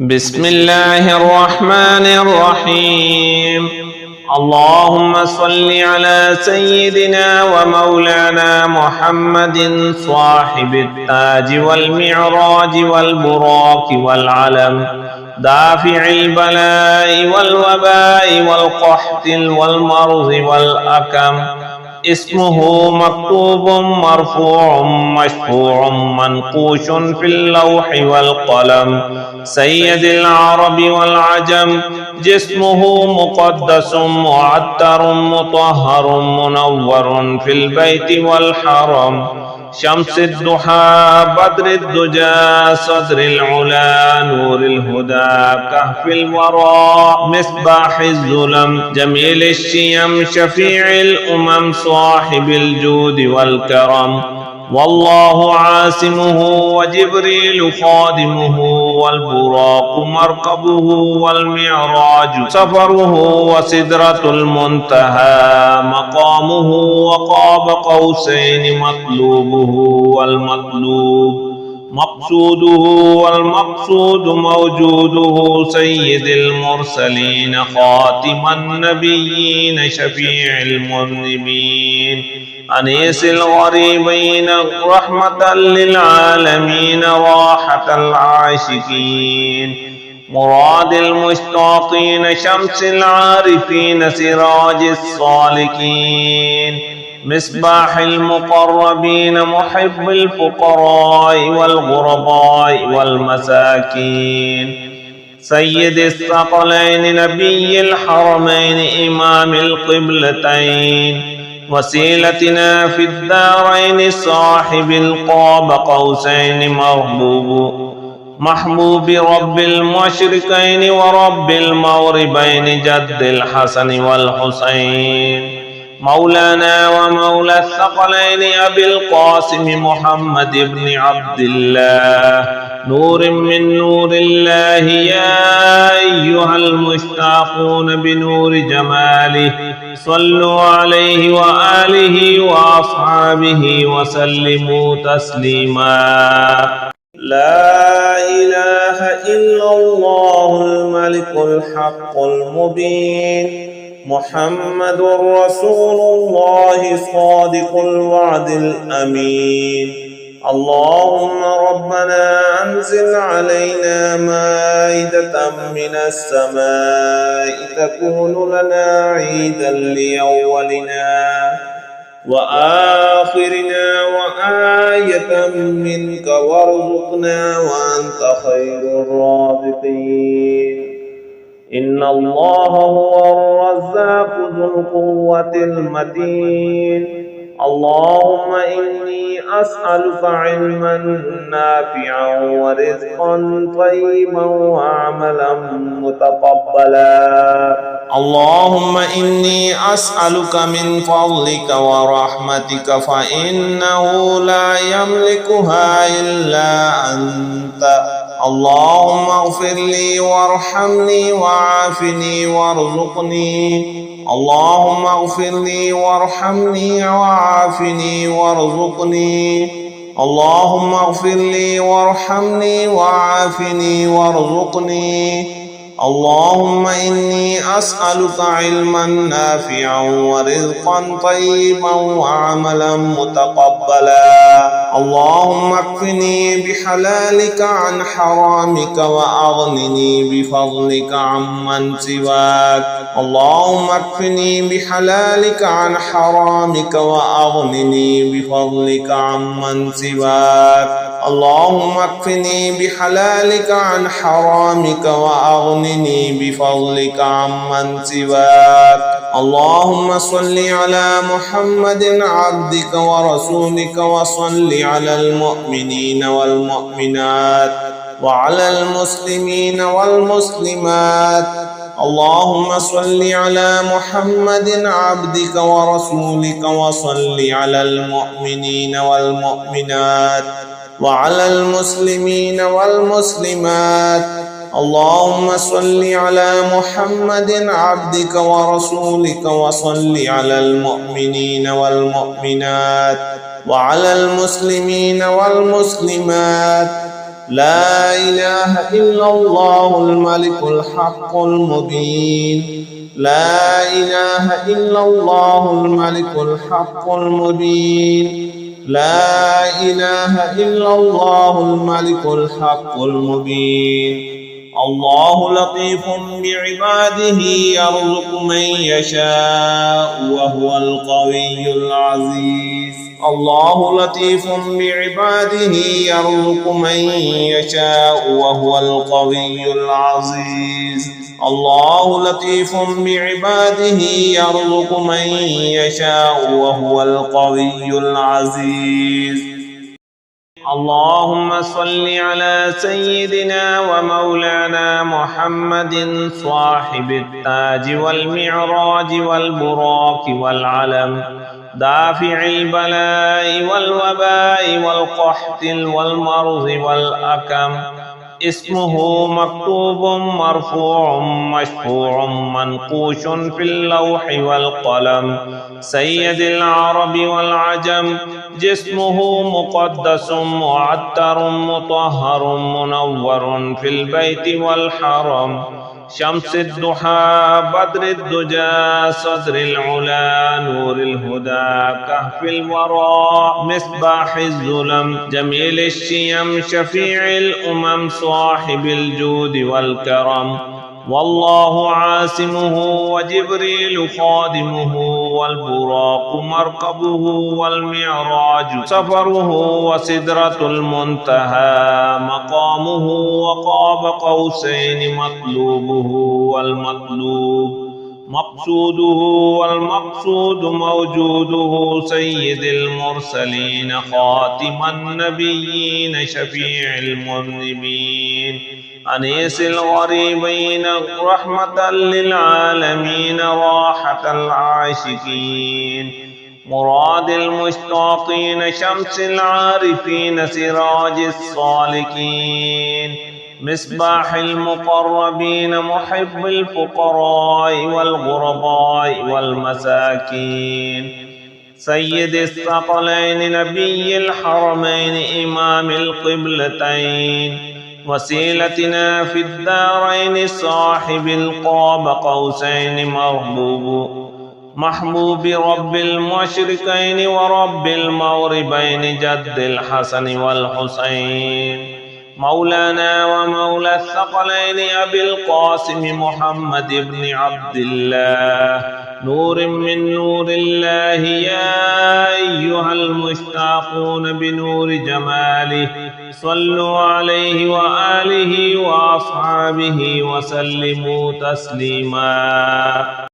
بسم الله الرحمن الرحيم. اللهم صل على سيدنا ومولانا محمد صاحب التاج والمعراج والبراق والعلم، دافع البلاء والوباء والقحط والمرض والأكم. اسمه مكتوب مرفوع مشفوع منقوش في اللوح والقلم، سيد العرب والعجم. جسمه مقدس معطر مطهر منور في البيت والحرم، شمس الضحى بدر الدجى صدر العلا نور الهدى كهف الورى مصباح الظلم، جميل الشيم شفيع الأمم صاحب الجود والكرم. والله عاصمه وجبريل خادمه، والبراق مركبه والمعراج سفره، وسدرة المنتهى مقامه، وقاب قوسين مطلوبه والمطلوب مقصوده، والمقصود موجوده. سيد المرسلين خاتم النبيين شفيع المذنبين، أنيس الغريبين رحمة للعالمين راحة العاشقين، مراد المشتاقين شمس العارفين سراج الصالكين، مصباح المقربين محب الفقراء والغرباء والمساكين، سيد الثقلين نبي الحرمين إمام القبلتين، وسيلتنا في الدارين صاحب القاب قوسين محبوب رب المشرقين ورب المغربين جد الحسن والحسين، مولانا ومولى الثقلين أبي القاسم محمد بن عبد الله، نور من نور الله. يا أيها المشتاقون بنور جماله صلوا عليه وآله وأصحابه وسلموا تسليما. لا إله إلا الله الملك الحق المبين، محمد رسول الله صادق الوعد الأمين. اللهم ربنا أنزل علينا مائدة من السماء تكون لنا عيدا لأولنا وآخرنا وآية منك، وارزقنا وأنت خير الرازقين. إن الله هو الرزاق ذو القوة المتين. اللهم إني أسألك علما نافعا ورزقا طيبا وعملا متقبلا. اللهم إني أسألك من فضلك ورحمتك، فإنه لا يملكها إلا أنت. اللهم اغفر لي وارحمني وعافني وارزقني. اللهم اغفر لي وارحمني وعافني وارزقني. اللهم اغفر لي وارحمني وعافني وارزقني. اللهم إني أسألك علما نافعا ورزقا طيبا وعملا متقبلا. اللهم اكفني بحلالك عن حرامك وأغنني بفضلك عمن سواك. اللهم اكفني بحلالك عن حرامك وأغنني بفضلك عمن سواك. اللهم اكفني بحلالك عن حرامك وأغنني بفضلك عمن سواك. اللهم صل على محمد عبدك ورسولك، وصل على المؤمنين والمؤمنات وعلى المسلمين والمسلمات. اللهم صل على محمد عبدك ورسولك، وصل على المؤمنين والمؤمنات وعلى المسلمين والمسلمات. اللهم صل على محمد عبدك ورسولك، وصل على المؤمنين والمؤمنات وعلى المسلمين والمسلمات. لا إله إلا الله الملك الحق المبين لا إله إلا الله الملك الحق المبين لا إله إلا الله الملك الحق المبين الله لطيف بعباده يرزق من يشاء وهو القوي العزيز الله لطيف بعباده يرزق من يشاء وهو القوي العزيز الله لطيف بعباده يرزق من يشاء وهو القوي العزيز اللهم صل على سيدنا ومولانا محمد صاحب التاج والمعراج والبراق والعلم دافع البلاء والوباء والقحط والمرض والأكم اسمه مكتوب مرفوع مشفوع منقوش في اللوح والقلم سيد العرب والعجم جسمه مقدس معتر مطهر منور في البيت والحرم شمس الضحى بدر الدجى صدر العلا نور الهدى كهف الورى مصباح الظلم جميل الشيم شفيع الأمم صاحب الجود والكرم والله عاصمه وجبريل خادمه والبراق مركبه والمعراج سفره وسدرة المنتهى مقامه وقاب قوسين مطلوبه والمطلوب مقصوده والمقصود موجوده سيد المرسلين خاتم النبيين شفيع المذنبين أنيس الغريبين رحمة للعالمين راحة العاشقين مراد المشتاقين شمس العارفين سراج الصالكين مصباح المقربين محب الفقراء والغرباء والمساكين سيد الثقلين نبي الحرمين إمام القبلتين وسيلتنا في الدارين صاحب القاب قوسين محبوب رب المشرقين ورب المغربين جد الحسن والحسين مولانا ومولى الثقلين أبي القاسم محمد بن عبد الله نور من نور الله يا أيها المشتاقون بنور جماله صلوا عليه وآله وأصحابه وسلموا تسليما